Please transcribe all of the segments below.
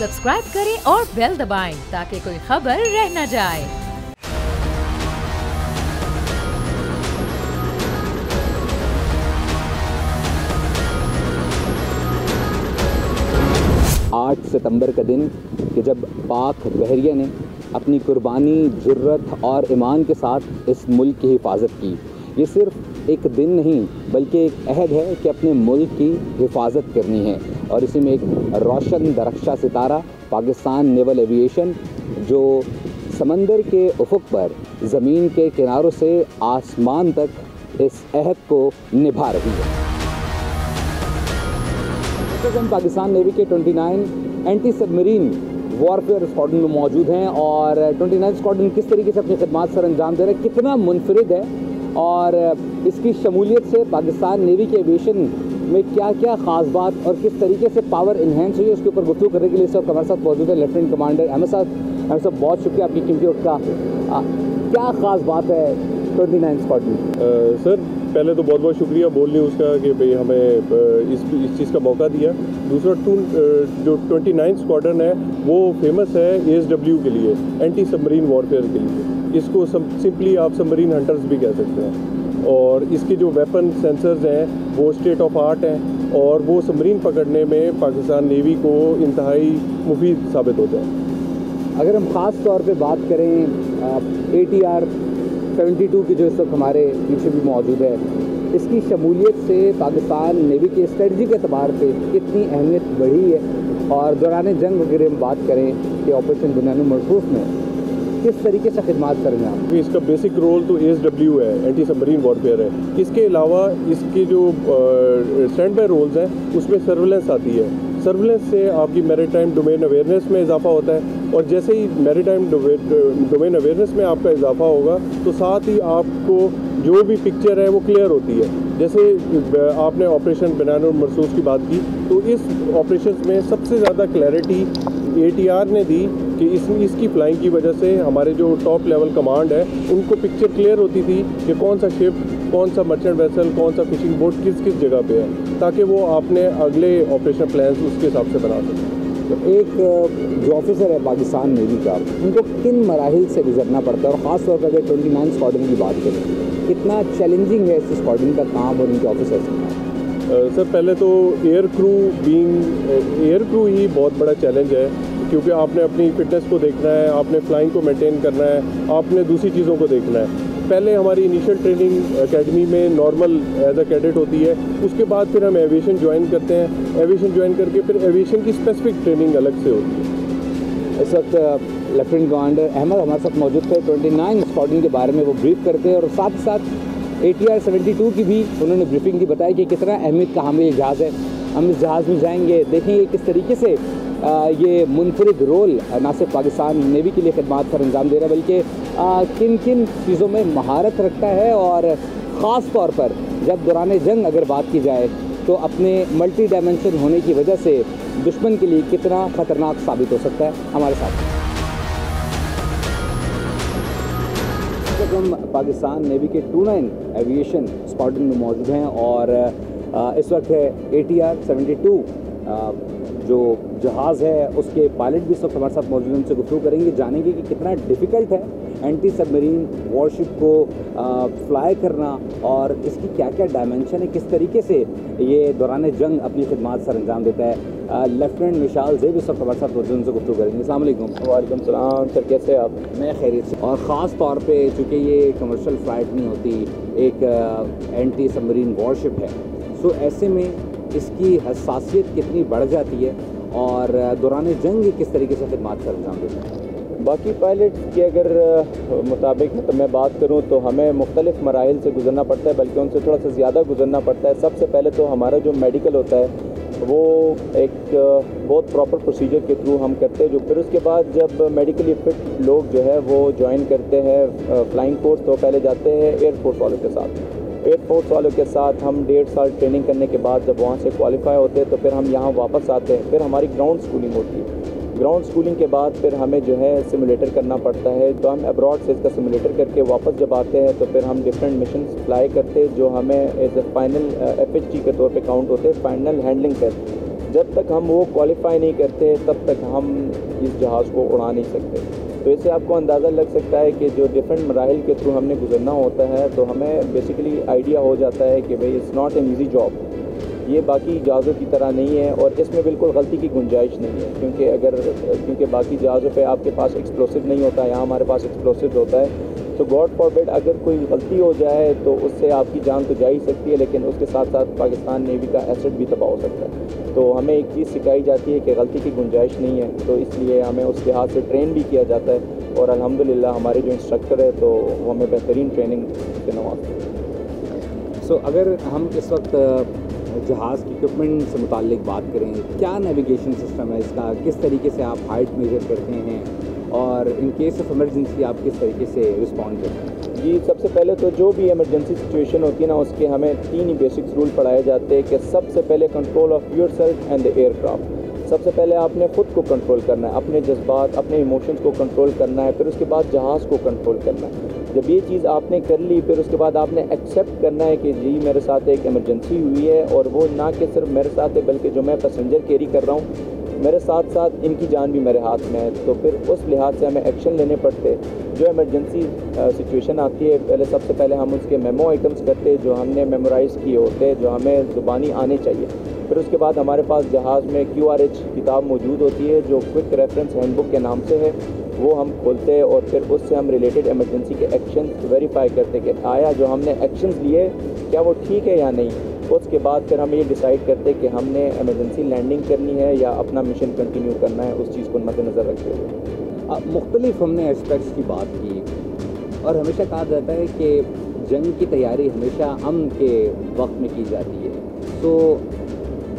Subscribe करें और bell दबाएं ताकि कोई खबर रह न जाए। आठ सितंबर का दिन कि जब पाक बहरिया ने अपनी कुर्बानी, जुर्रत और ईमान के साथ इस मुल्क की हिफाजत की। ये सिर्फ एक दिन नहीं बल्कि एक अहद है कि अपने मुल्क की हिफाजत करनी है। और इसी में एक रोशन दरख्शा सितारा पाकिस्तान नेवल एविएशन जो समंदर के उफ़ुक़ पर ज़मीन के किनारों से आसमान तक इस अहद को निभा रही है। हम पाकिस्तान नेवी के 29 एंटी सबमरीन वॉरफेयर स्क्वाड्रन में मौजूद हैं और 29 स्क्वाड्रन किस तरीके से अपनी खिदमत सर अंजाम दे रहा है, कितना मुनफरिद है और इसकी शमूलियत से पाकिस्तान नेवी के एविएशन में क्या क्या ख़ास बात और किस तरीके से पावर इन्हेंस हुई है, उसके ऊपर गुफ्तगू करने के लिए इस वक्त हमारे साथ मौजूद है लेफ्टिनेंट कमांडर अहमद साहब। बहुत शुक्रिया आपकी कीमती वक्त का। क्या ख़ास बात है 29 स्क्वाड्रन? सर पहले तो बहुत बहुत शुक्रिया बोल न्यूज़ का कि भाई हमें इस चीज़ का मौका दिया। दूसरा जो 29 स्क्वाड्रन है वो फेमस है ASW के लिए, एंटी सबमरीन वॉरफेयर के लिए। इसको सिंपली आप सबमरीन हंटर्स भी कह सकते हैं। और इसके जो वेपन सेंसर्स हैं वो स्टेट ऑफ आर्ट हैं और वो सबमरीन पकड़ने में पाकिस्तान नेवी को इंतहाई मुफीद साबित होते हैं। अगर हम ख़ास तौर पे बात करें ATR 72 की जो इस वक्त हमारे पीछे भी मौजूद है, इसकी शमूलियत से पाकिस्तान नेवी के स्ट्रेटजी के अतबार से कितनी अहमियत बढ़ी है और दौरान जंग अगर हम बात करें कि ऑपरेशन बुनियाद मरसूस में किस तरीके से खिदमत करेंगे? इसका बेसिक रोल तो ASW है, एंटी सबमरीन वॉरफेयर है। इसके अलावा इसके जो स्टैंड बाय रोल्स हैं उसमें सर्विलेंस आती है। सर्विलेंस से आपकी मैरीटाइम डोमेन अवेयरनेस में इजाफा होता है और जैसे ही मैरीटाइम डोमेन अवेयरनेस में आपका इजाफा होगा तो साथ ही आपको जो भी पिक्चर है वो क्लियर होती है। जैसे आपने ऑपरेशन बनाना मरसूस की बात की तो इस ऑपरेशन में सबसे ज़्यादा क्लैरिटी ATR ने दी कि इसकी फ्लाइंग की वजह से हमारे जो टॉप लेवल कमांड है उनको पिक्चर क्लियर होती थी कि कौन सा शिप, कौन सा मर्चेंट वेसल, कौन सा फिशिंग बोट किस जगह पे है, ताकि वो आपने अगले ऑपरेशन प्लान उसके हिसाब से बना सकें। तो एक जो ऑफिसर है पाकिस्तान नेवी का, उनको किन मराहिल से गुजरना पड़ता है और ख़ास तौर पर अगर 29 स्क्वाड्रन की बात करें, कितना चैलेंजिंग है इस स्क्वाड्रन का काम और उनके ऑफिसर्स का? सर पहले तो एयर क्रू ही बहुत बड़ा चैलेंज है क्योंकि आपने अपनी फिटनेस को देखना है, आपने फ्लाइंग को मेंटेन करना है, आपने दूसरी चीज़ों को देखना है। पहले हमारी इनिशियल ट्रेनिंग एकेडमी में नॉर्मल एज अ कैडेट होती है, उसके बाद फिर हम एविएशन ज्वाइन करते हैं। एविएशन ज्वाइन करके फिर एविएशन की स्पेसिफिक ट्रेनिंग अलग से होती है। इस वक्त लेफ्टिनेंट कमांडर अहमद हमारे साथ मौजूद थे। 29 स्क्वाड्रन के बारे में वो ब्रीफ करते हैं और साथ ही साथ ATR 72 की भी उन्होंने ब्रीफिंग की, बताया कि कितना अहमियत का हामिल जहाज़ है। हम इस जहाज़ में जाएंगे, देखेंगे किस तरीके से ये मुनफरिद रोल ना सिर्फ पाकिस्तान नेवी के लिए खिदमत पर अंजाम दे रहा है बल्कि किन किन चीज़ों में महारत रखता है और ख़ास तौर पर जब दौरान जंग अगर बात की जाए तो अपने मल्टी डायमेंशन होने की वजह से दुश्मन के लिए कितना ख़तरनाक साबित हो सकता है। हमारे साथ हम पाकिस्तान नेवी के 29 एविएशन स्क्वाड्रन में मौजूद हैं और इस वक्त है ATR 72 जो जहाज़ है उसके पायलट भी इस वक्त हमारे साथ मौजूद हैं। उनसे गुफ्तगू करेंगे, जानेंगे कि कितना डिफ़िकल्ट है एंटी सबमरीन वॉरशिप को फ्लाई करना और इसकी क्या क्या डायमेंशन है, किस तरीके से ये दौरान जंग अपनी खिदमत सर अंजाम देता है। लेफ्टिनेंट मिशाल ज़ेब इस वक्त हमारे साथ मौजूद, उनसे गुफ्तगू करेंगे। अस्सलाम वालेकुम। वालेकुम सलाम सर, कैसे आप? मैं खैरियत से। और ख़ास तौर पे चूँकि ये कमर्शियल फ़्लाइट नहीं होती, एक एंटी सबमरीन वॉरशिप है, सो ऐसे में इसकी हसासियत कितनी बढ़ जाती है और दौरान जंग किस तरीके से खिदमत सर अंजाम देता है? बाकी पायलट के अगर मुताबिक तो मैं बात करूं तो हमें मुख्तलिफ मराहिल से गुजरना पड़ता है, बल्कि उनसे थोड़ा सा ज़्यादा गुजरना पड़ता है। सबसे पहले तो हमारा जो मेडिकल होता है वो एक बहुत प्रॉपर प्रोसीजर के थ्रू हम करते हैं। जो फिर उसके बाद जब मेडिकली फिट लोग जो है वो ज्वाइन करते हैं फ्लाइंग फोर्स, तो पहले जाते हैं एयरफोर्स वालों के साथ। एयरफोर्स वालों के साथ हम 1.5 साल ट्रेनिंग करने के बाद जब वहाँ से क्वालिफाई होते हैं तो फिर हम यहाँ वापस आते हैं। फिर हमारी ग्राउंड स्कूलिंग होती है। ग्राउंड स्कूलिंग के बाद फिर हमें जो है सिमुलेटर करना पड़ता है, तो हम अब्रॉड से इसका सिमुलेटर करके वापस जब आते हैं तो फिर हम डिफरेंट मिशन फ्लाई करते हैं जो हमें एज ए फाइनल FHG के तौर पे काउंट होते हैं, फाइनल हैंडलिंग टेस्ट। जब तक हम वो क्वालिफाई नहीं करते तब तक हम इस जहाज़ को उड़ा नहीं सकते। तो इससे आपको अंदाज़ा लग सकता है कि जो डिफरेंट मराहिल के थ्रू हमने गुजरना होता है, तो हमें बेसिकली आइडिया हो जाता है कि भाई it's not an easy job, ये बाकी जहाज़ों की तरह नहीं है और इसमें बिल्कुल गलती की गुंजाइश नहीं है। क्योंकि बाकी जहाज़ों पे आपके पास एक्सप्लोसिव नहीं होता, यहाँ हमारे पास एक्सप्लोसिव होता है। तो गॉड फॉरबिड अगर कोई गलती हो जाए तो उससे आपकी जान तो जा ही सकती है, लेकिन उसके साथ साथ पाकिस्तान नेवी का एसेट भी तबाह हो सकता है। तो हमें एक चीज़ सिखाई जाती है कि गलती की गुंजाइश नहीं है, तो इसलिए हमें उस लिहाज से ट्रेन भी किया जाता है और अल्हम्दुलिल्लाह हमारे जो इंस्ट्रक्टर है तो वो हमें बेहतरीन ट्रेनिंग से नवाजते हैं। सो अगर हम इस वक्त जहाज़ की इक्विपमेंट से मुताल्लिक बात करें, क्या नेविगेशन सिस्टम है इसका, किस तरीके से आप हाइट मेजर करते हैं और इन केस ऑफ इमरजेंसी आप किस तरीके से रिस्पॉन्ड करते हैं? जी, सबसे पहले तो जो भी इमरजेंसी सिचुएशन होती है ना, उसके हमें 3 ही बेसिक्स रूल पढ़ाए जाते हैं कि सबसे पहले control of your self and the aircraft. सबसे पहले आपने ख़ुद को कंट्रोल करना है, अपने जज्बात, अपने इमोशंस को कंट्रोल करना है, फिर उसके बाद जहाज़ को कंट्रोल करना है। जब ये चीज़ आपने कर ली, फिर उसके बाद आपने एक्सेप्ट करना है कि जी मेरे साथ एक इमरजेंसी हुई है, और वो ना कि सिर्फ मेरे साथ है बल्कि जो मैं पैसेंजर कैरी कर रहा हूँ मेरे साथ साथ इनकी जान भी मेरे हाथ में है। तो फिर उस लिहाज से हमें एक्शन लेने पड़ते। जो इमरजेंसी सिचुएशन आती है, पहले सबसे पहले हम उसके मेमो आइटम्स करते जो हमने मेमोराइज़ किए होते, जो हमें ज़ुबानी आने चाहिए। फिर उसके बाद हमारे पास जहाज़ में QRH किताब मौजूद होती है जो क्विक रेफरेंस हैंडबुक के नाम से है, वो हम खोलते हैं और फिर उससे हम रिलेटेड इमरजेंसी के एक्शन वेरीफाई करते कि आया जो हमने एक्शंस लिए क्या वो ठीक है या नहीं। उसके बाद फिर हम ये डिसाइड करते कि हमने इमरजेंसी लैंडिंग करनी है या अपना मिशन कंटिन्यू करना है, उस चीज़ को मद्देनज़र रखते हुए। मुख्तलिफ हमने एस्पेक्ट्स की बात की और हमेशा कहा जाता है कि जंग की तैयारी हमेशा अमन के वक्त में की जाती है। तो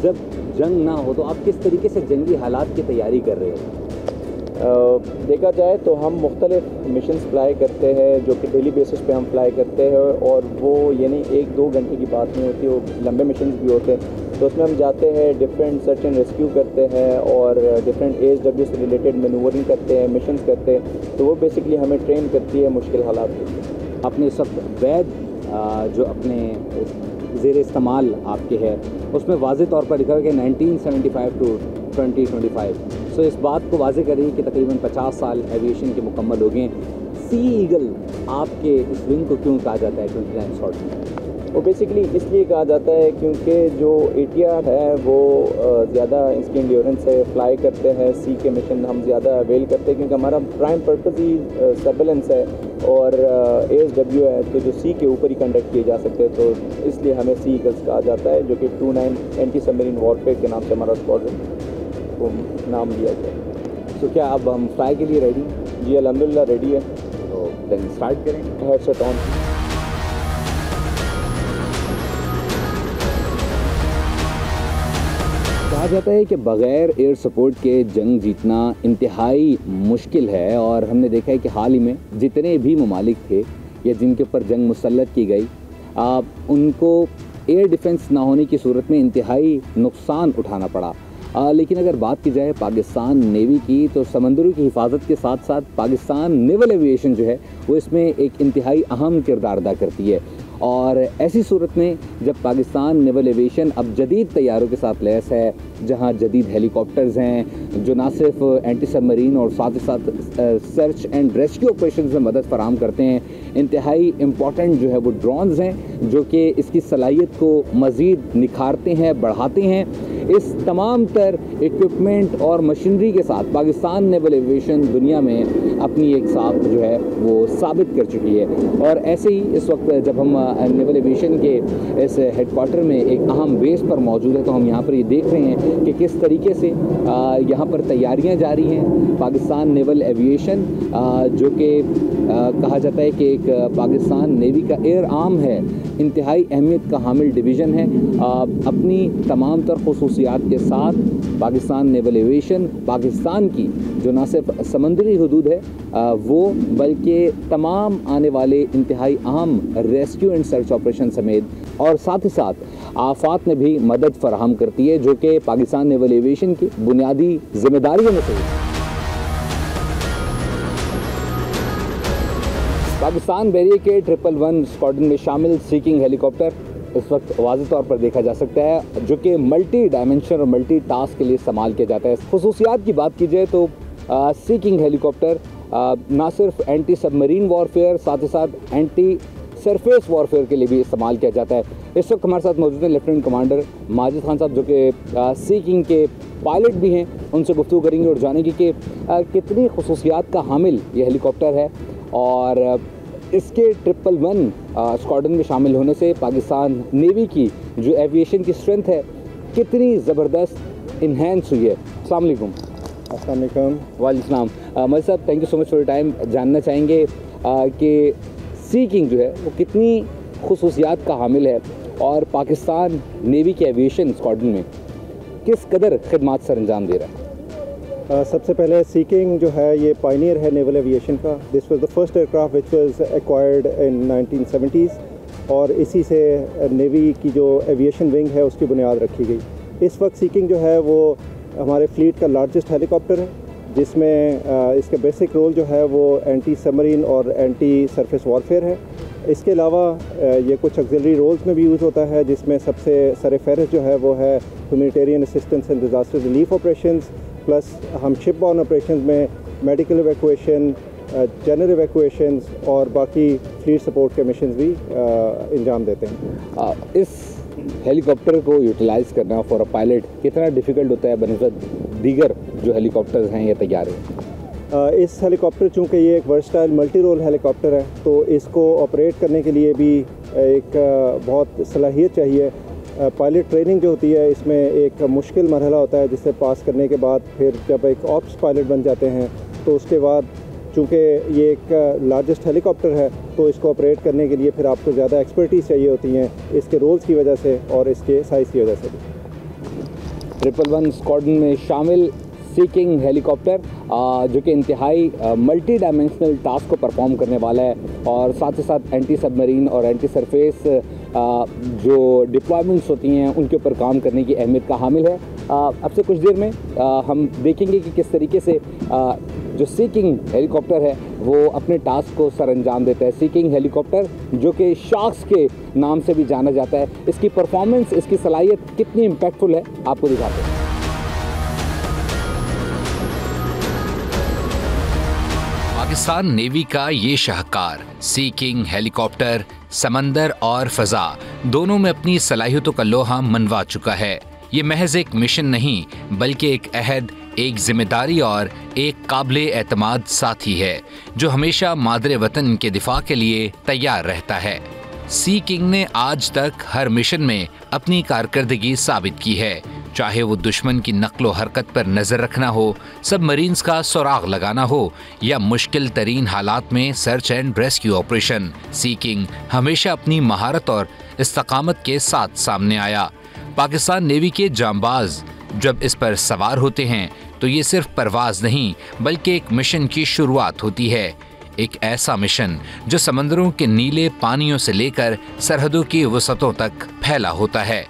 जब जंग ना हो तो आप किस तरीके से जंगी हालात की तैयारी कर रहे हो? देखा जाए तो हम मुख्तलिफ मिशंस फ्लाई करते हैं जो कि डेली बेसिस पे हम फ्लाई करते हैं, और वो यानी 1-2 घंटे की बात नहीं होती, वो लंबे मिशंस भी होते हैं। तो उसमें हम जाते हैं, डिफरेंट सर्च एंड रेस्क्यू करते हैं और डिफरेंट ASW से रिलेटेड मैनूवरिंग करते हैं, मिशंस करते हैं। तो वो बेसिकली हमें ट्रेन करती है मुश्किल हालात के। आपने इस वक्त वैद जो अपने ज़ेर इस्तेमाल आपके है उसमें वाज़ेह तौर पर लिखा है कि 1975 टू 2025। सो इस बात को वाज़ेह करिए कि तकरीबन 50 साल एविएशन के मुकम्मल हो गए। सी ईगल आपके इस विंग को क्यों कहा जाता है 29 शॉट में? वो बेसिकली इसलिए कहा जाता है क्योंकि जो ATR है वो ज़्यादा इसकी इंड्योरेंस से फ्लाई करते हैं, सी के मिशन हम ज़्यादा अवेल करते हैं क्योंकि हमारा प्राइम पर्पज़ ही सर्वेलेंस है और ASW है, तो जो सी के ऊपर ही कंडक्ट किए जा सकते हैं। तो इसलिए हमें सी ईगल्स कहा जाता है, जो कि 29 एंटी सबमरीन वॉरफेयर के नाम से हमारा स्क्वाड्रन को नाम दिया गया। तो क्या अब हम फ्लाई के लिए रेडी? जी अल्हम्दुलिल्लाह रेडी है। तो देन स्टार्ट करें। Headset on. कहा जाता है कि बग़ैर एयर सपोर्ट के जंग जीतना इंतहाई मुश्किल है, और हमने देखा है कि हाल ही में जितने भी ममालिक थे या जिनके ऊपर जंग मुसल्लत की गई, उनको एयर डिफेंस ना होने की सूरत में इंतहाई नुकसान उठाना पड़ा। लेकिन अगर बात की जाए पाकिस्तान नेवी की, तो समंदरों की हिफाजत के साथ साथ पाकिस्तान नेवल एविएशन जो है वो इसमें एक इंतहाई अहम किरदार अदा करती है। और ऐसी सूरत में जब पाकिस्तान नेवल एविएशन अब जदीद तैयारों के साथ लैस है, जहां जदीद हेलीकॉप्टर्स हैं जो ना सिर्फ एंटी सबमरीन और साथ ही साथ सर्च एंड रेस्क्यू ऑपरेशन में मदद फराहम करते हैं, इंतहाई इम्पॉर्टेंट जो है वो ड्रोन्स हैं जो कि इसकी सलाहियत को मज़ीद निखारते हैं, बढ़ाते हैं। इस तमाम तर इक्विपमेंट और मशीनरी के साथ पाकिस्तान नेवल एविएशन दुनिया में अपनी एक साख जो है वो साबित कर चुकी है। और ऐसे ही इस वक्त जब हम नेवल एविएशन के इस हेडक्वार्टर में एक अहम बेस पर मौजूद है, तो हम यहाँ पर ये देख रहे हैं कि किस तरीके से यहाँ पर तैयारियाँ जारी हैं। पाकिस्तान नेवल एविएशन जो कि कहा जाता है कि एक पाकिस्तान नेवी का एयर आर्म है, इंतहाई अहमियत का हामिल डिवीज़न है। अपनी तमाम तर खुसूसियात के साथ पाकिस्तान नेवल एविएशन पाकिस्तान की जो न सिर्फ समंदरी हदूद है वो बल्कि तमाम आने वाले इंतहाई अहम रेस्क्यू एंड सर्च ऑपरेशन समेत और साथ ही साथ आफात में भी मदद फराहम करती है, जो कि पाकिस्तान नेवल एविएशन की बुनियादी जिम्मेदारियों में से है। पाकिस्तान बैरियर के 111 स्क्वाड्रन में शामिल सीकिंग हेलीकॉप्टर इस वक्त वाज़ेह तौर पर देखा जा सकता है, जो कि मल्टी डायमेंशन और मल्टी टास्क के लिए इस्तेमाल किया जाता है। खुसूसियात की बात की जाए तो सी किंग हेलीकॉप्टर ना सिर्फ एंटी सबमरीन वॉरफेयर, साथ ही साथ एंटी सरफेस वॉरफेयर के लिए भी इस्तेमाल किया जाता है। इस वक्त हमारे साथ मौजूद हैं लेफ्टिनेंट कमांडर माजिद खान साहब, जो कि सी किंग के पायलट भी हैं। उनसे गुफ्तगू करेंगे और जानेंगे कि कितनी खुसूसियात का हामिल ये हेलीकॉप्टर है और इसके 111 स्क्वाड्रन में शामिल होने से पाकिस्तान नेवी की जो एविएशन की स्ट्रेंथ है कितनी ज़बरदस्त इन्हेंस हुई है। अस्सलाम वालेकुम। अस्सलाम वालेकुम। वालेकुम सलाम। मलिक साहब, thank you so much for your time. जानना चाहेंगे कि सी किंग जो है वो कितनी खुसूसियात का हामिल है और पाकिस्तान नेवी के एविएशन स्क्वाड्रन में किस कदर खिदमात सर अंजाम दे रहा है। सबसे पहले सी किंग जो है ये पायनियर है नेवल एविएशन का। This was the first aircraft which was acquired in 1970s और इसी से नेवी की जो एविएशन विंग है उसकी बुनियाद रखी गई। इस वक्त सी किंग जो है वो हमारे फ्लीट का लार्जेस्ट हेलीकॉप्टर है, जिसमें इसका बेसिक रोल जो है वो एंटी सबमरीन और एंटी सरफेस वॉरफेयर है। इसके अलावा ये कुछ ऑक्सिलरी रोल्स में भी यूज़ होता है, जिसमें सबसे सरफहरिस्त जो है वो है humanitarian assistance and disaster relief operations, plus हम शिप बॉर्न ऑपरेशंस में मेडिकल इवैक्यूएशन, जनरल इवैक्यूएशंस और बाकी फ्लीट सपोर्ट के मिशंस भी अंजाम देते हैं। इस हेलीकॉप्टर को यूटिलाइज़ करना फॉर अ पायलट कितना डिफ़िकल्ट होता है बनस्बत दीगर जो हेलीकॉप्टर्स हैं या तैयार हैं? इस हेलीकॉप्टर चूँकि ये एक वर्सटाइल मल्टी रोल हेलीकॉप्टर है तो इसको ऑपरेट करने के लिए भी एक बहुत सलाहियत चाहिए। पायलट ट्रेनिंग जो होती है इसमें एक मुश्किल मरहला होता है, जिससे पास करने के बाद फिर जब एक ऑप्स पायलट बन जाते हैं तो उसके बाद चूँकि ये एक लार्जेस्ट हेलीकॉप्टर है तो इसको ऑपरेट करने के लिए फिर आपको ज़्यादा एक्सपर्टीज़ चाहिए होती हैं, इसके रोल्स की वजह से और इसके साइज़ की वजह से भी। 111 स्क्वाड्रन में शामिल सी किंग हेलीकॉप्टर जो कि इंतहाई मल्टी डायमेंशनल टास्क को परफॉर्म करने वाला है और साथ ही साथ एंटी सबमरीन और एंटी सरफेस जो डिप्लॉयमेंट्स होती हैं उनके ऊपर काम करने की अहमियत का हामिल है। अब से कुछ देर में हम देखेंगे कि किस तरीके से जो सी किंग हेलीकॉप्टर है वो अपने टास्क को सर अंजाम देता है। सी किंग हेलीकॉप्टर जो कि शार्क्स के नाम से भी जाना जाता है, इसकी परफॉर्मेंस, इसकी सलाहियत कितनी इम्पैक्टफुल है आपको दिखाते हैं। पाकिस्तान नेवी का ये शाहकार सी किंग हेलीकॉप्टर समंदर और फजा दोनों में अपनी सलाहियतों का लोहा मनवा चुका है। ये महज एक मिशन नहीं बल्कि एक अहद, एक जिम्मेदारी और एक काबिले एतमाद साथी है जो हमेशा मादरे वतन के दिफा के लिए तैयार रहता है। सी किंग ने आज तक हर मिशन में अपनी कारकर्दगी साबित की है, चाहे वो दुश्मन की नक्लो हरकत पर नजर रखना हो, सबमरीन्स का सुराग लगाना हो या मुश्किल तरीन हालात में search and rescue operation. Sea King हमेशा अपनी महारत और इस्तकामत के साथ सामने आया। पाकिस्तान नेवी के जांबाज जब इस पर सवार होते हैं तो ये सिर्फ परवाज नहीं बल्कि एक मिशन की शुरुआत होती है। एक ऐसा मिशन जो समंदरों के नीले पानियों से लेकर सरहदों की वसतों तक फैला होता है।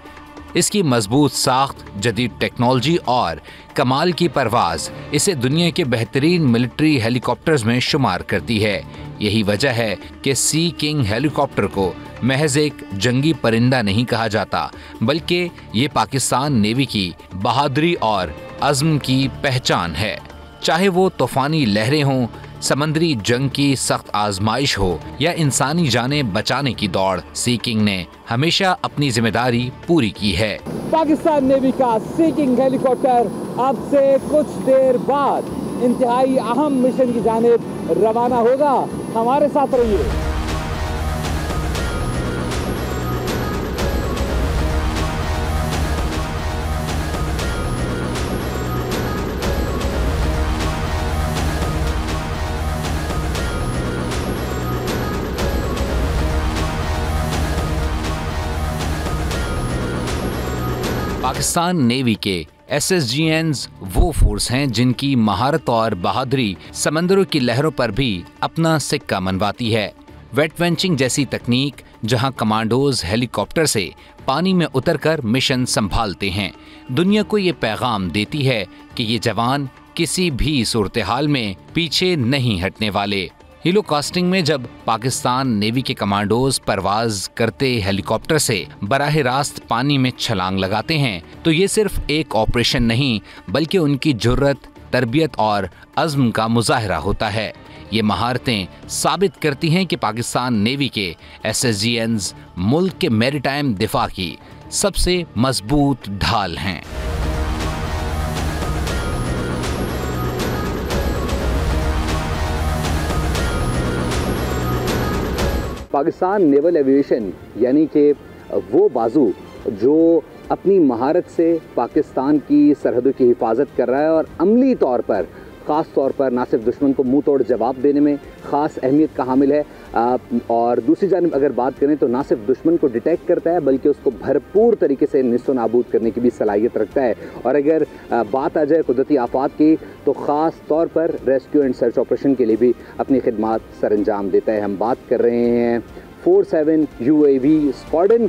इसकी मजबूत साख्त, जदीद टेक्नोलॉजी और कमाल की परवाज इसे दुनिया के बेहतरीन मिलिट्री हेलीकॉप्टर्स में शुमार करती है। यही वजह है कि सी किंग हेलीकॉप्टर को महज एक जंगी परिंदा नहीं कहा जाता बल्कि ये पाकिस्तान नेवी की बहादुरी और अज़्म की पहचान है। चाहे वो तूफानी लहरें हों, समंदरी जंग की सख्त आजमाइश हो या इंसानी जानें बचाने की दौड़, सी किंग ने हमेशा अपनी जिम्मेदारी पूरी की है। पाकिस्तान नेवी का सी किंग हेलीकॉप्टर अब से कुछ देर बाद इंतहाई अहम मिशन की जानिब रवाना होगा। हमारे साथ रहिए। पाकिस्तान नेवी के SSGNs वो फोर्स हैं जिनकी महारत और बहादुरी समंदरों की लहरों पर भी अपना सिक्का मनवाती है। वेट वेंचिंग जैसी तकनीक जहां कमांडोज हेलीकॉप्टर से पानी में उतरकर मिशन संभालते हैं, दुनिया को ये पैगाम देती है कि ये जवान किसी भी सूरत हाल में पीछे नहीं हटने वाले। हेलीकास्टिंग में जब पाकिस्तान नेवी के कमांडोज परवाज करते हेलीकॉप्टर से बराह रास्त पानी में छलांग लगाते हैं तो ये सिर्फ एक ऑपरेशन नहीं बल्कि उनकी जुर्रत, तरबियत और अज़्म का मुजाहरा होता है। ये महारतें साबित करती हैं कि पाकिस्तान नेवी के SSGNs मुल्क के मैरीटाइम दिफा की सबसे मजबूत ढाल हैं। पाकिस्तान नेवल एविएशन यानी कि वो बाजू जो अपनी महारत से पाकिस्तान की सरहदों की हिफाजत कर रहा है और अमली तौर पर ख़ास तौर पर ना सिर्फ दुश्मन को मुंह तोड़ जवाब देने में ख़ास अहमियत का हामिल है और दूसरी जानिब अगर बात करें तो ना सिर्फ दुश्मन को डिटेक्ट करता है बल्कि उसको भरपूर तरीके से निस्सो नाबूद करने की भी सलाहियत रखता है। और अगर बात आ जाए कुदरती आफात की तो ख़ास तौर पर रेस्क्यू एंड सर्च ऑपरेशन के लिए भी अपनी खिदमात सरअंजाम देता है। हम बात कर रहे हैं 47 UAV स्क्वाड्रन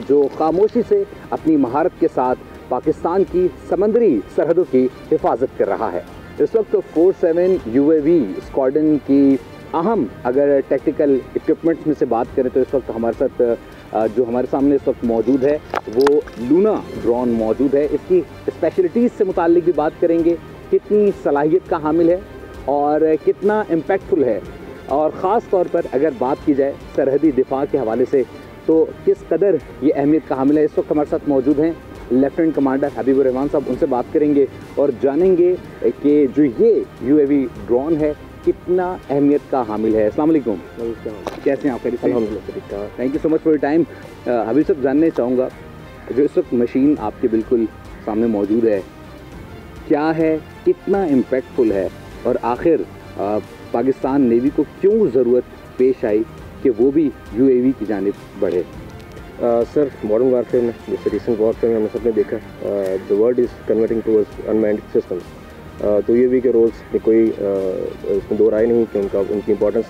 जो खामोशी से अपनी महारत के साथ पाकिस्तान की समंदरी सरहदों की हिफाजत कर रहा है। इस वक्त तो 47 UAV स्क्वाड्रन की अहम अगर टेक्निकल इक्विपमेंट्स में से बात करें तो इस वक्त हमारे साथ जो हमारे सामने इस वक्त मौजूद है वो लूना ड्रोन मौजूद है। इसकी स्पेशलिटीज़ से मुताल्लिक भी बात करेंगे, कितनी सलाहियत का हामिल है और कितना इम्पैक्टफुल है और ख़ास तौर पर अगर बात की जाए सरहदी दिफा के हवाले से तो किस कदर ये अहमियत का हामिल है। इस वक्त हमारे साथ मौजूद हैं लेफ्टिनेंट कमांडर हबीबुर रहमान साहब, उनसे बात करेंगे और जानेंगे कि जो ये UAV ड्रोन है कितना अहमियत का हामिल है। अस्सलाम वालेकुम, कैसे हैं आप? अल्हम्दुलिल्लाह, thank you so much for your time. Habib साहब, जानना चाहूँगा जो इस वक्त मशीन आपके बिल्कुल सामने मौजूद है क्या है, कितना इम्पैक्टफुल है और आखिर पाकिस्तान नेवी को क्यों ज़रूरत पेश आई कि वो भी UAV की जानिब बढ़े? सर, मॉडर्न वारफेयर में जैसे रिसेंट वॉरफेयर में हमने सबने देखा the world is converting towards unmanned systems. तो UAV के रोल्स में कोई इसमें दो राय नहीं कि उनकी इंपॉर्टेंस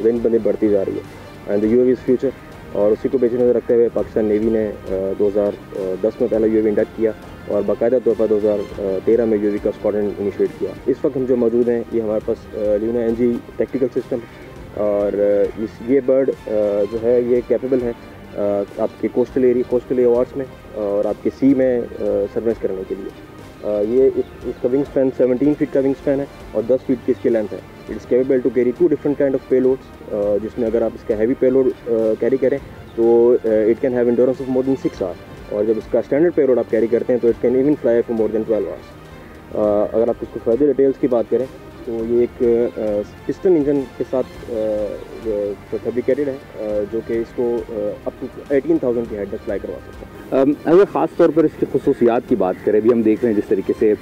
दिन ब दिन बढ़ती जा रही है and the UAV is future. और उसी को पेश नज़र रखते हुए पाकिस्तान नेवी ने 2010 में पहला UAV इंडक्ट किया और बाकायदा तौर पर 2013 में UAV का स्क्वाड्रन इनिशिएट किया। इस वक्त हम जो मौजूद हैं ये हमारे पास ल्यूना NG टेक्निकल सिस्टम और ये बर्ड जो है ये कैपेबल है आपके कोस्टल एवार्ड्स में और आपके सी में सर्वेलेंस करने के लिए। ये इसका विंग स्पैन 17 फीट का विंग स्पैन है और 10 फीट की इसकी लेंथ है। It is capable to carry 2 different kind of payloads जिसमें अगर आप इसका हैवी पेलोड कैरी करें तो it can have endurance of more than 6 hours और जब इसका स्टैंडर्ड पेलोड आप कैरी करते हैं तो it can even fly for more than 12 hours. अगर आप इसको फर्दर डिटेल्स की बात करें तो ये एक पिस्टन इंजन के साथ फैब्रिकेटेड है जो कि इसको अप टू 18,000 की हाइट तक फ्लाई करवा सकता है। अगर ख़ास तौर पर इसकी खुसूसियात की बात करें, अभी हम देख रहे हैं जिस तरीके से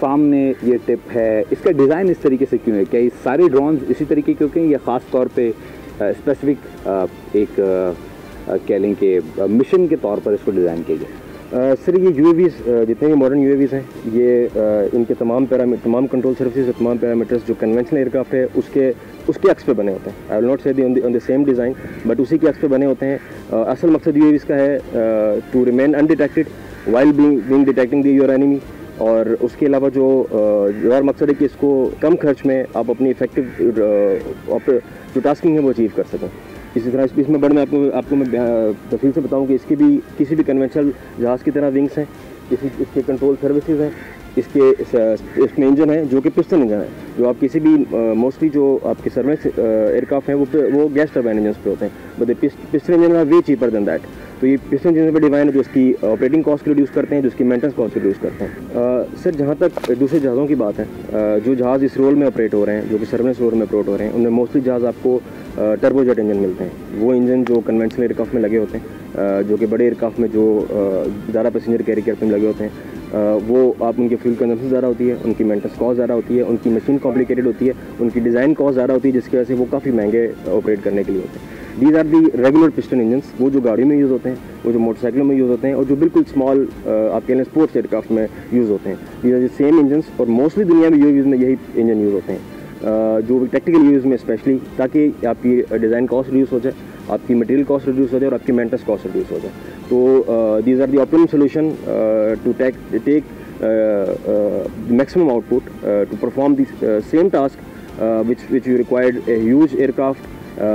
सामने ये टिप है, इसका डिज़ाइन इस तरीके से क्यों है? क्या ये सारे ड्रोन्स इसी तरीके के क्यों या ख़ास तौर पे स्पेसिफिक एक कह लें कि मिशन के तौर पर इसको डिज़ाइन किया गया? सर, ये UAVs जितने भी मॉडर्न UAVs हैं ये इनके तमाम कंट्रोल सर्विसेज और तमाम पैरामीटर्स जो कन्वेंशनल एयरक्राफ्ट है उसके एक्स पे बने होते हैं। आई विल नॉट से on the same design but उसी के एक्स पे बने होते हैं। असल मकसद UAVs का है to remain undetected while being detecting your enemy और उसके अलावा जो और मकसद है कि इसको कम खर्च में आप अपनी इफेक्टिव जो टास्किंग है वो अचीव कर सकें। इसी तरह इसमें बर्ड में आपको मैं तफसील से बताऊं कि इसकी भी किसी भी कन्वेंशनल जहाज़ की तरह विंग्स हैं, इसके कंट्रोल सर्विसेज हैं, इसमें इंजन है जो कि पिस्टन इंजन है जो आप किसी भी मोस्टली जो आपके सर्वेलेंस एयरक्राफ्ट हैं वो गैस टर्बाइन इंजन पे होते हैं बट पिस्टन इंजन है वे चीपर देन दैट। तो ये पिस्टन इंजन पर डिवाइन है जो इसकी ऑपरेटिंग कॉस्ट को रिड्यूस करते हैं, जो इसकी मेंटेनेंस कॉस्ट को रिड्यूस करते हैं। सर, जहाँ तक दूसरे जहाज़ों की बात है, जो जहाज़ इस रोल में ऑपरेट हो रहे हैं, जो कि सर्वेलेंस रोल में ऑपरेट हो रहे हैं, उनमें मोस्टली जहाज़ आपको टर्बोजेट इंजन मिलते हैं। वो इंजन जो कन्वेंशनल एयरक्राफ्ट में लगे होते हैं, जो कि बड़े एयरक्राफ्ट में जो ज़्यादा पैसेंजर कैरी करते में लगे होते हैं, वो आप उनकी फ्यूल कंजम्पशन ज़्यादा होती है, उनकी मेंटेनेंस कॉस्ट ज़्यादा होती है, उनकी मशीन कॉम्प्लिकेटेड होती है, उनकी डिज़ाइन कॉस्ट ज़्यादा होती है जिसकी वजह से वो काफ़ी महंगे ऑपरेट करने के लिए होते हैं। These are the regular piston engines, वो जो गाड़ियों में यूज़ होते हैं, वो जो मोटरसाइकिलों में यूज़ होते हैं और जो बिल्कुल स्मॉल आप कह लें स्पोर्ट्स एयरक्राफ्ट में यूज़ होते हैं। These are the same engines और मोस्टली दुनिया में UAVs में यही इंजन यूज़ होते हैं जो टेक्निकल यूज़ में स्पेशली, ताकि आपकी डिज़ाइन कॉस्ट रिड्यूस हो जाए, आपकी मटेरियल कॉस्ट रिड्यूस हो जाए और आपकी मेंटेनेंस कॉस्ट रिड्यूस हो जाए। तो these are the optimum solution to take maximum output to perform this same task which you required a huge aircraft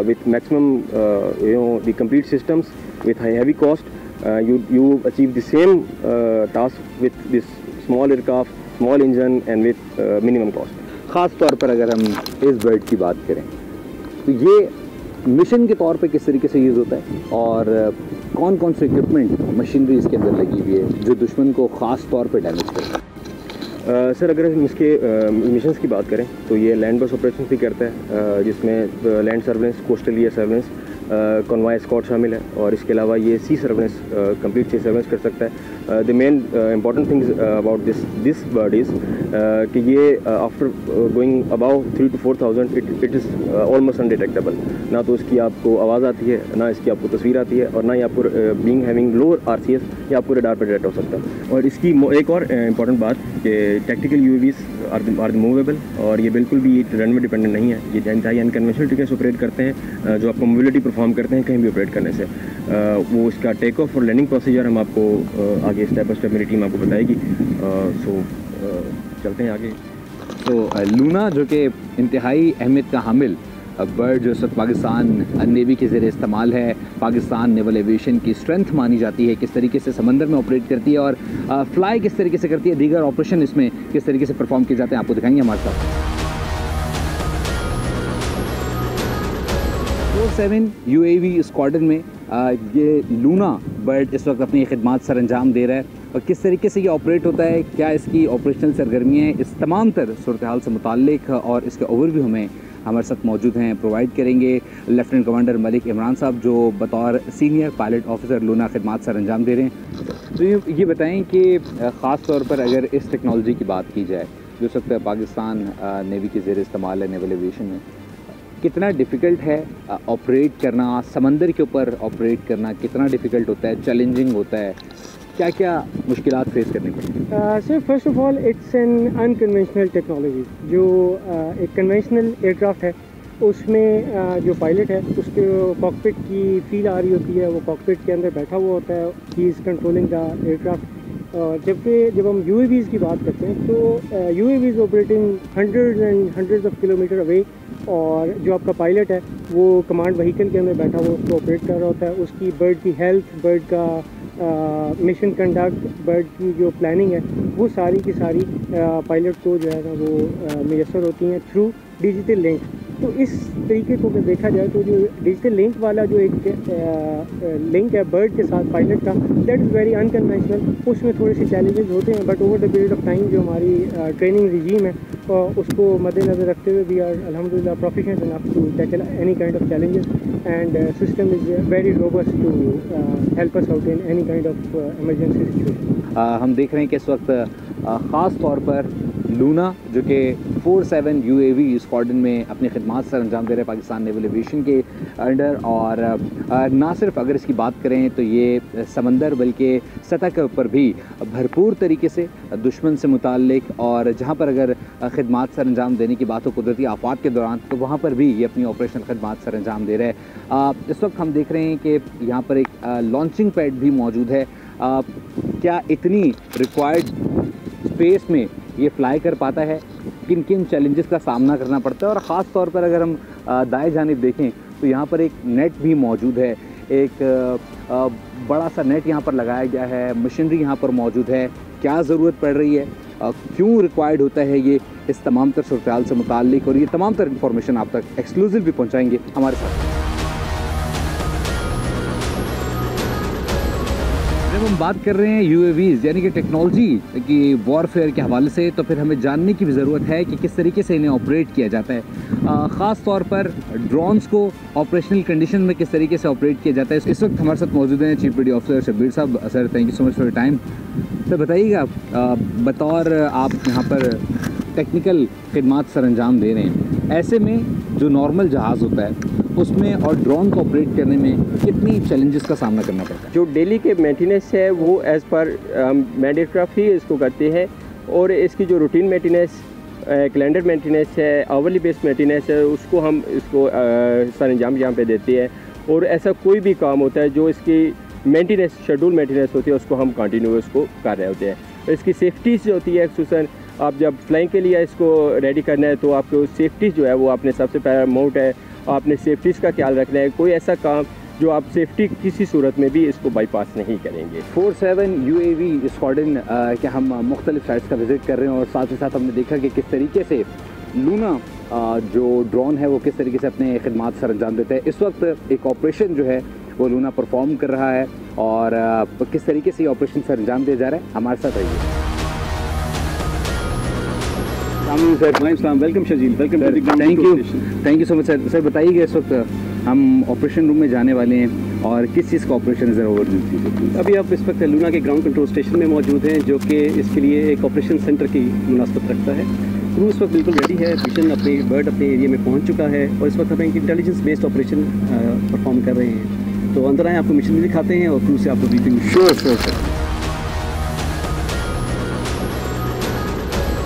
with maximum the complete systems with heavy cost. You achieve the same task with this small aircraft, small engine and with minimum cost. ख़ास तौर पर अगर हम इस bird की बात करें तो ये मिशन के तौर पे किस तरीके से यूज़ होता है और कौन कौन से इक्विपमेंट मशीनरी इसके अंदर लगी हुई है जो दुश्मन को ख़ास तौर पे डैमेज करता है? सर अगर हम इसके मिशंस की बात करें तो ये लैंड बेस्ड ऑपरेशन भी करता है जिसमें land surveillance, coastal air surveillance, convoy escort शामिल है और इसके अलावा ये sea surveillance, complete sea surveillance कर सकता है। The main important things about this bird is कि ये after going about 3 to 4,000 it is almost undetectable. ना तो इसकी आपको आवाज़ आती है, ना इसकी आपको तस्वीर आती है और ना ही आपको बीइंग हैविंग लोअर RCS या आपको रडार पर डिटेक्ट हो सकता है। और इसकी एक और इंपॉर्टेंट बात कि टैक्टिकल UAVs आर मूवेबल और ये बिल्कुल भी रनवे डिपेंडेंट नहीं है। ये इंतहाई अनकन्वेंशनल तरीके से ऑपरेट करते हैं जो आपको मोबिलिटी परफॉर्म करते हैं कहीं भी ऑपरेट करने से। वो इसका टेक ऑफ और लैंडिंग प्रोसीजर हम आपको आगे स्टेप बाय स्टेप मेरी टीम आपको बताएगी। सो चलते हैं आगे। तो लूना जो कि इंतहाई अहमियत का हामिल बर्ड जो इस वक्त पाकिस्तान नेवी के ज़रिए इस्तेमाल है, पाकिस्तान नेवल एविएशन की स्ट्रेंथ मानी जाती है, किस तरीके से समंदर में ऑपरेट करती है और फ्लाई किस तरीके से करती है, दीगर ऑपरेशन इसमें किस तरीके से परफॉर्म किए जाते हैं, आपको दिखाएंगे हमारे साथ। 47 UAV स्क्वाड्रन में ये लूना बर्ड इस वक्त अपनी खिदमत सर अंजाम दे रहा है और किस तरीके से ये ऑपरेट होता है, क्या इसकी ऑपरेशनल सरगर्मियाँ हैं, इस तमाम तर सूरत हाल से मुताल्लिक और इसके ओवरव्यू हमें हमारे साथ मौजूद हैं, प्रोवाइड करेंगे लेफ्टिनेंट कमांडर मलिक इमरान साहब जो बतौर सीनियर पायलट ऑफिसर लूना खिदमत सर अंजाम दे रहे हैं। तो ये बताएं कि ख़ास तौर पर अगर इस टेक्नोलॉजी की बात की जाए जो इस वक्त पाकिस्तान नेवी के ज़रिए इस्तेमाल है नेवल एविएशन में, कितना डिफ़िकल्ट है ऑपरेट करना, समंदर के ऊपर ऑपरेट करना कितना डिफ़िकल्ट होता है, चैलेंजिंग होता है, क्या क्या मुश्किलात फेस करनी पड़ती हैं? Sir first of all it's an unconventional technology. जो एक कन्वेंशनल एयरक्राफ्ट है उसमें जो पायलट है उसके कॉकपिट की फील आ रही होती है, वो कॉकपिट के अंदर बैठा हुआ होता है, he is controlling the aircraft. जबकि जब हम UAVs की बात करते हैं तो UAVs operating hundreds of kilometre away और जो आपका पायलट है वो कमांड व्हीकल के अंदर बैठा हुआ उसको ऑपरेट कर रहा होता है। उसकी बर्ड की हेल्थ, बर्ड का मिशन कंडक्ट, बर्ड की जो प्लानिंग है वो सारी की सारी पायलट को जो है ना वो मैसर होती हैं थ्रू डिजिटल लिंक। तो इस तरीके को अगर देखा जाए तो जो डिजिटल लिंक वाला जो एक लिंक है बर्ड के साथ पायलट का, दैट इज़ वेरी अनकन्वेंशनल। उसमें थोड़े से चैलेंजेस होते हैं but over the period of time जो हमारी ट्रेनिंग रिजीम है उसको मद्देनज़र रखते हुए वी आर अल्हम्दुलिल्लाह proficient enough to tackle any kind of challenges and system is very robust to help us out in any kind of emergency situation. हम देख रहे हैं कि इस वक्त ख़ास तौर पर लूना जो कि 47 UAV स्क्वाड्रन में अपनी खिदमत सर अंजाम दे रहे हैं पाकिस्तान नेवल एविएशन के अंडर और ना सिर्फ अगर इसकी बात करें तो ये समंदर बल्कि सतह के ऊपर भी भरपूर तरीके से दुश्मन से मुताल्लिक और जहाँ पर अगर खिदमत सर अंजाम देने की बात हो कुदरती आफात के दौरान तो वहाँ पर भी ये अपनी ऑपरेशनल खिदमत सर अंजाम दे रहे हैं। इस वक्त हम देख रहे हैं कि यहाँ पर एक लॉन्चिंग पैड भी मौजूद है। क्या इतनी रिक्वायर्ड स्पेस में ये फ्लाई कर पाता है, किन किन चैलेंजेस का सामना करना पड़ता है और ख़ास तौर पर अगर हम दाएं जानिब देखें तो यहाँ पर एक नेट भी मौजूद है, एक बड़ा सा नेट यहाँ पर लगाया गया है, मशीनरी यहाँ पर मौजूद है, क्या ज़रूरत पड़ रही है, क्यों रिक्वायर्ड होता है ये, इस तमाम तर सूरत हाल से मुताल्लिक और ये तमाम तर इंफॉर्मेशन आप तक एक्सक्लूसिव भी पहुँचाएंगे हमारे साथ। जब हम बात कर रहे हैं UAVs यानी कि टेक्नोलॉजी की वॉरफेयर के हवाले से तो फिर हमें जानने की भी ज़रूरत है कि किस तरीके से इन्हें ऑपरेट किया जाता है, ख़ास तौर पर ड्रोन्स को ऑपरेशनल कंडीशन में किस तरीके से ऑपरेट किया जाता है। इस वक्त हमारे साथ मौजूद हैं चीफ ब्रिगेडियर ऑफिसर शब्बीर साहब। Sir thank you so much for your time. तो बताइएगा बतौर आप यहाँ पर टेक्निकल खिदमत सर अंजाम दे रहे हैं, ऐसे में जो नॉर्मल जहाज़ होता है उसमें और ड्रोन को ऑपरेट करने में कितनी चैलेंजेस का सामना करना पड़ता है? जो डेली के मेंटेनेंस है वो एज़ पर मैंड एयरक्राफ्ट ही इसको करते हैं और इसकी जो रूटीन मेंटेनेंस, कैलेंडर मेंटेनेंस है, आवरली बेस्ड मेंटेनेंस है, उसको हम इसको सर अंजाम यहाँ पे देते हैं। और ऐसा कोई भी काम होता है जो इसकी मेंटेनेंस, शेड्यूल मेंटेनेंस होती है उसको हम कंटिन्यू उसको कर रहे होते हैं। इसकी सेफ्टी जो होती है खुसूसन आप जब फ्लाइंग के लिए इसको रेडी करना है तो आपको सेफ्टी जो है वो आपने सबसे पहला माउंट है, आपने सेफ्टीज़ का ख्याल रखना है। कोई ऐसा काम जो आप सेफ्टी किसी सूरत में भी इसको बाईपास नहीं करेंगे। 47 UAV स्क्वाड्रन के हम मुख्तलिफ साइट्स का विज़िट कर रहे हैं और साथ ही साथ हमने देखा कि किस तरीके से लूना जो ड्रोन है वो किस तरीके से अपने खिदमात सर अंजाम देता है। इस वक्त एक ऑपरेशन जो है वो लूना परफॉर्म कर रहा है और किस तरीके से ये ऑपरेशन सर अंजाम दिया जा रहा है, हमारे साथ रहिए। Welcome Shajil, welcome. Thank you so much sir. Sir बताइए इस वक्त हम ऑपरेशन रूम में जाने वाले हैं और किस चीज़ का ऑपरेशन ज़रा ओवरव्यू। अभी आप इस वक्त लूना के ग्राउंड कंट्रोल स्टेशन में मौजूद हैं, जो कि इसके लिए एक ऑपरेशन सेंटर की मुनासबत रखता है। क्रू इस वक्त बिल्कुल रेडी है, मिशन अपने बर्ड अपने एरिया में पहुंच चुका है और इस वक्त हम एक इंटेलिजेंस बेस्ड ऑपरेशन परफॉर्म कर रहे हैं। तो अंदर आए, आपको मिशन भी दिखाते हैं और क्रू से आपको ब्रीफिंग। Sure sir.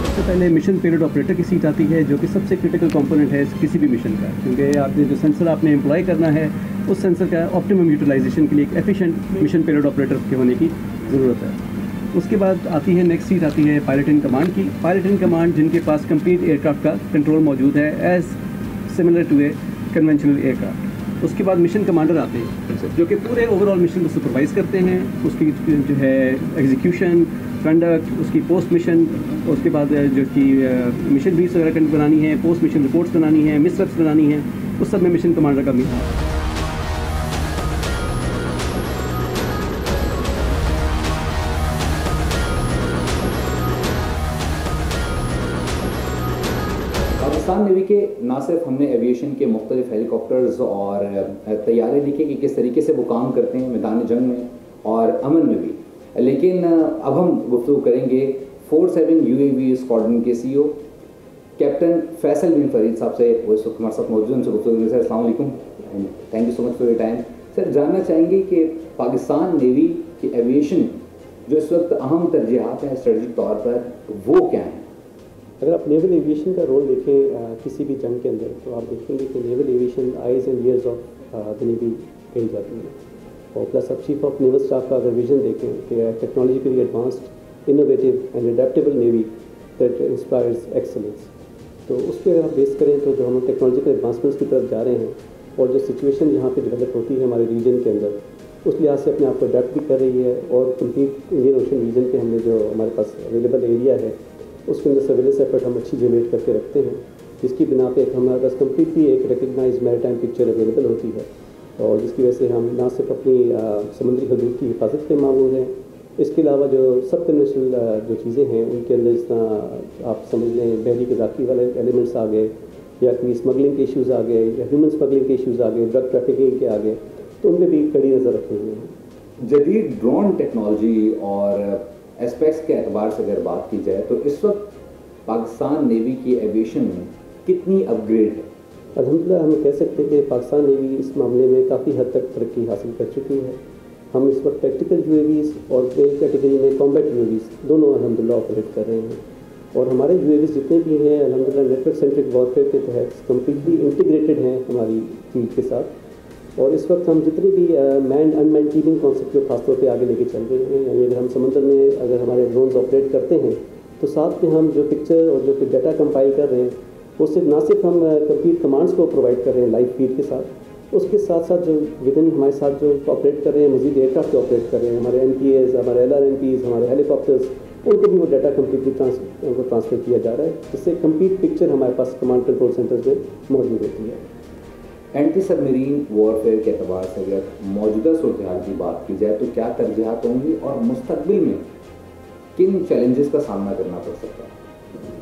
सबसे पहले मिशन पेलोड ऑपरेटर की सीट आती है, जो कि सबसे क्रिटिकल कंपोनेंट है किसी भी मिशन का, क्योंकि आपने जो सेंसर आपने एम्प्लॉय करना है उस सेंसर का ऑप्टिमम यूटिलाइजेशन के लिए एक एफिशिएंट मिशन पेलोड ऑपरेटर के होने की ज़रूरत है। उसके बाद आती है नेक्स्ट सीट आती है पायलट इन कमांड की। पायलट इन कमांड जिनके पास कंप्लीट एयरक्राफ्ट का कंट्रोल मौजूद है as similar to a conventional aircraft. उसके बाद मिशन कमांडर आते हैं, जो कि पूरे ओवरऑल मिशन को सुपरवाइज़ करते हैं, उसकी जो है एग्जीक्यूशन, कंडक्ट, उसकी पोस्ट मिशन, उसके बाद जो कि मिशन ब्रीफ्स वगैरह बनानी है, पोस्ट मिशन रिपोर्ट्स बनानी है, मिसरप्स बनानी है, उस सब में मिशन कमांडर का भी। पाकिस्तान नेवी के ना सिर्फ हमने एविएशन के मुख्तलिफ हेलीकॉप्टर्स और तैयारे देखे कि किस तरीके से वो काम करते हैं मैदान जंग में और अमन में भी, लेकिन अब हम गुफ्तगू करेंगे 47 UAV स्क्वाड्रन के CEO कैप्टन फैसल बिन फरीद साहब से। वो इस वक्त हमारे साथ मौजूद हैं, उनसे गुफ्तगू करेंगे। सर अस्सलाम वालेकुम, thank you so much for your time. Sir जानना चाहेंगे कि पाकिस्तान नेवी की एविएशन जो इस वक्त अहम तरजीहात हैं स्ट्रेटजिक तौर पर, वो क्या हैं? अगर आप नेवल एविएशन का रोल देखें किसी भी जंग के अंदर, तो आप देखेंगे कि naval aviation eyes and years of the navy कही जाती है। और प्लस आप चीफ ऑफ नेवल स्टाफ का अगर विजन देखें कि technologically advanced, innovative and adaptable navy that inspires excellence, तो उस पर अगर आप बेस करें तो जो हम टेक्नोलॉजिकल एडवांसमेंट्स की तरफ जा रहे हैं और जो सिचुएशन यहाँ पे डेवलप होती है हमारे रीजन के अंदर, उस लिहाज से अपने आप को अडेप्ट भी कर रही है। और कंप्लीट इंडियन ओशन रीजन पे हमने जो हमारे पास अवेलेबल एरिया है उसके अंदर सर्विलेंस एफर्ट हम अच्छी जनरेट करके रखते हैं, जिसकी बिना पे हमारे पास कम्प्लीटली एक रिकग्नाइज मैरीटाइम पिक्चर अवेलेबल होती है और जिसकी वजह से हम ना सिर्फ अपनी समुद्री हदूद की हिफाजत के मामूल हैं, इसके अलावा जो सब कन्वेंशनल जो चीज़ें हैं उनके अंदर जिस तरह आप समझ लें बहरी ग़ज़ाक़ी वाले एलिमेंट्स आ गए या कोई स्मगलिंग के इशूज़ आ गए या ह्यूमन स्मगलिंग के इशूज़ आ गए, ड्रग ट्रैफिकिंग के आ गए, तो उन पर भी कड़ी नज़र रखे हुए हैं। जदीद ड्रोन टेक्नोलॉजी और एस्पेक्ट्स के एतबार से अगर बात की जाए तो इस वक्त पाकिस्तान नेवी की एविएशन में कितनी अपग्रेड है? अल्हम्दुलिल्लाह हम कह सकते हैं कि पाकिस्तान नेवी इस मामले में काफ़ी हद तक तरक्की हासिल कर चुकी है। हम इस वक्त प्रैक्टिकल UAVs और मेल कैटेगरी में कॉम्बैट UAVs दोनों अल्हम्दुलिल्लाह ऑपरेट कर रहे हैं और हमारे UAVs जितने भी हैं अल्हम्दुलिल्लाह नेटवर्क सेंट्रिक वॉरफेयर के तहत कम्प्लीटली इंटीग्रेटेड हैं हमारी फील्ड के साथ। और इस वक्त हम जितनी भी मैन अनमैन टीमिंग कॉन्सेप्ट को खासतौर पे आगे लेके चल रहे हैं, यानी अगर हम समंदर में अगर हमारे ड्रोन्स ऑपरेट करते हैं तो साथ में हम जो पिक्चर और जो डाटा कंपाइल कर रहे हैं वो सिर्फ ना सिर्फ हम कंप्लीट कमांड्स को प्रोवाइड कर रहे हैं लाइव फीड के साथ, उसके साथ साथ जो विदिन हमारे साथ जो ऑपरेट कर रहे हैं मज़ीद एयरक्राफ्ट ऑपरेट कर रहे हैं, हमारे MPAs, हमारे LRMPs, हमारे हेलीकॉप्टर्स, उनको भी वो डाटा कम्प्लीटली ट्रांसफ़र किया जा रहा है, जिससे कंप्लीट पिक्चर हमारे पास कमांड कंट्रोल सेंटर्स में मौजूद होती है। एंटी सबमरीन वॉरफेयर के अतबार से अगर मौजूदा सूरत हाल की बात की जाए तो क्या तरजीहात होंगी और मुस्तकबिल में किन चैलेंजेस का सामना करना पड़ सकता है?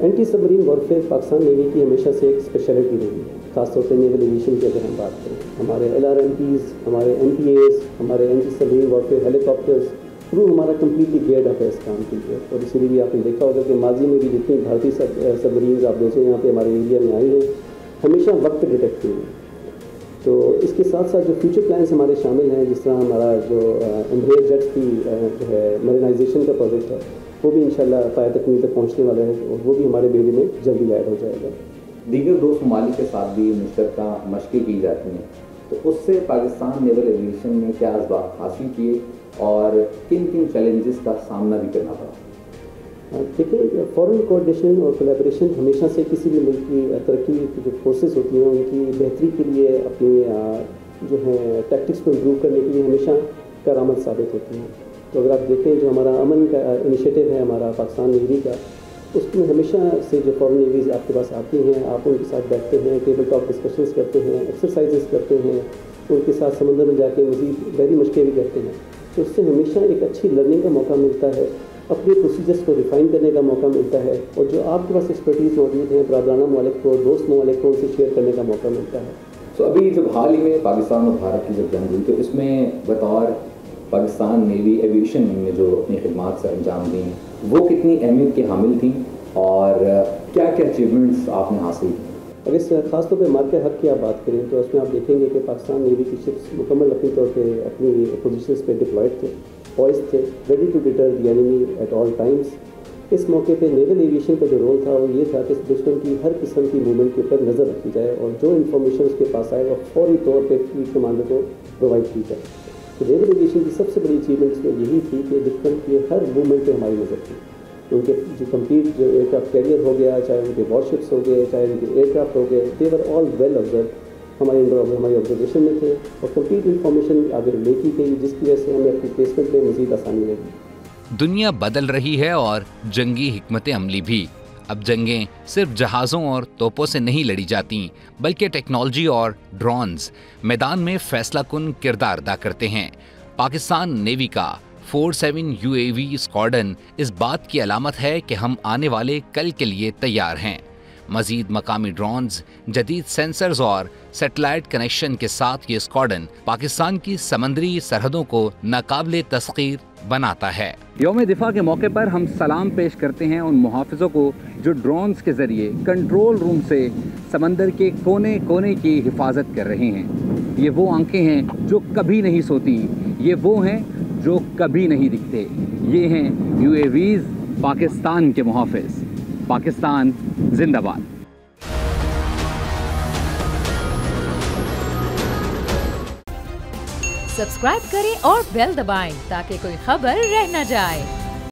Anti submarine warfare Pakistan navy की हमेशा से एक स्पेशलिटी रही है, खासतौर से नेवल एविएशन की अगर हम बात करें। हमारे LRMPs, हमारे MPAs, हमारे anti submarine warfare helicopters crew हमारा कम्प्लीटली गेयर्ड अप है इस काम के लिए। और इसीलिए भी आपने देखा होगा कि माजी में भी जितनी भारतीय सबमरीन आप दोस्तों यहाँ पे हमारे एरिया में आई हैं हमेशा वक्त पर डिटेक्ट हुई हैं। तो इसके साथ साथ जो फ्यूचर प्लान्स हमारे शामिल हैं, जिस तरह हमारा जो एम्ब्रेयर जेट्स की जो है मरीनाइजेशन का प्रोजेक्ट है वो भी इंशाल्लाह पाया तकनीक तक पहुँचने वाला है और वो भी हमारे बेड़े में जल्दी ऐड हो जाएगा। दीगर दो ममालिक के साथ भी मुश्तरका मशक़ें की जाती हैं, तो उससे पाकिस्तान नेवल एविएशन में क्या असबाब हासिल किए और किन किन चैलेंजेस का सामना भी करना पड़ा? देखिए, फॉरेन कोऑर्डिनेशन और कोलैबोरेशन हमेशा से किसी भी मुल्क की तरक्की की जो फोर्सेस होती हैं उनकी बेहतरी के लिए अपनी जो है टैक्टिक्स को इम्प्रूव करने के लिए हमेशा करामत साबित होती हैं। तो अगर आप देखें जो हमारा अमन का इनिशिएटिव है हमारा पाकिस्तान नेवी का, उसमें हमेशा से जो फॉरेन नेवीज़ आपके पास आती हैं, आप उनके साथ बैठते हैं, टेबल टॉप डिस्कशंस करते हैं, एक्सरसाइजेस करते हैं, उनके साथ समंदर में जाके मज़ीद बहरी मशक़ें भी करते हैं। तो उससे हमेशा एक अच्छी लर्निंग का मौका मिलता है, अपने प्रोसीजर्स को रिफ़ाइन करने का मौका मिलता है, और जो आपके पास एक्सपर्टीज़ मौजूद हैं बरादराना ममालिक को, दोस्त ममालिक को उनसे शेयर करने का मौका मिलता है। तो अभी जब हाल ही में पाकिस्तान और भारत की जब जंग हुई तो इसमें बतौर पाकिस्तान नेवी एविएशन में जो अपनी खिदमात से अंजाम दी वो कितनी अहमियत की हामिल थी और क्या क्या अचीवमेंट्स आपने हासिल की? अगर ख़ासतौर पर मार्के हक की आप बात करें तो उसमें आप देखेंगे कि पाकिस्तान नेवी की शिप्स मुकम्मल अपनी तौर पे अपनी पोजीशंस पे डिप्लॉयड थे, पॉइज्ड थे, ready to deter the enemy at all times. इस मौके पे नेवल एविएशन का जो रोल था वो ये था कि दुश्मन की हर किस्म की मूवमेंट के ऊपर नज़र रखी जाए और जो इन्फॉर्मेशन उसके पास आए वो फौरी तौर पर फील्ड कमांडर को प्रोवाइड की जाए। तो नेवल एविएशन की सबसे बड़ी अचीवमेंट्स में यही थी कि दुश्मन की हर मूवमेंट पर हमारी नज़र थी। उनके जो कंप्लीट जो एयरक्राफ्ट कैरियर हो गया, चाहे उनके वॉरशिप्स हो गए, चाहे उनके एयरक्राफ्ट हो गए, दे वर ऑल वेल ऑब्जर्व, हमारी ऑब्जर्वेशन में थे और कंप्लीट इन्फॉर्मेशन आगे ले की गई, जिसकी वजह से हमें अपनी प्लेसमेंट में मज़ीद आसानी लगी। दुनिया बदल रही है और जंगी हिकमत अमली भी। अब जंगें सिर्फ जहाज़ों और तोपों से नहीं लड़ी जाती, बल्कि टेक्नोलॉजी और ड्रोन्स मैदान में फैसला कुन किरदार अदा करते हैं। पाकिस्तान नेवी का 47 UAV स्क्वाड्रन इस बात की अलामत है कि हम आने वाले कल के लिए तैयार हैं। मजीद मकामी ड्रोन्स, जदीद सेंसर्स और सैटेलाइट कनेक्शन के साथ ये स्क्वाड्रन पाकिस्तान की समंदरी सरहदों को नाकाबिले तस्खीर बनाता है। यौम दिफा के मौके पर हम सलाम पेश करते हैं उन मुहाफिजों को जो ड्रोन्स के जरिए कंट्रोल रूम से समंदर के कोने कोने की हिफाजत कर रहे हैं। ये वो आंखें हैं जो कभी नहीं सोती, ये वो हैं जो कभी नहीं दिखते। ये हैं UAVs, पाकिस्तान के मुहाफिज। पाकिस्तान जिंदाबाद। सब्सक्राइब करें और बेल दबाएं ताकि कोई खबर रह न जाए।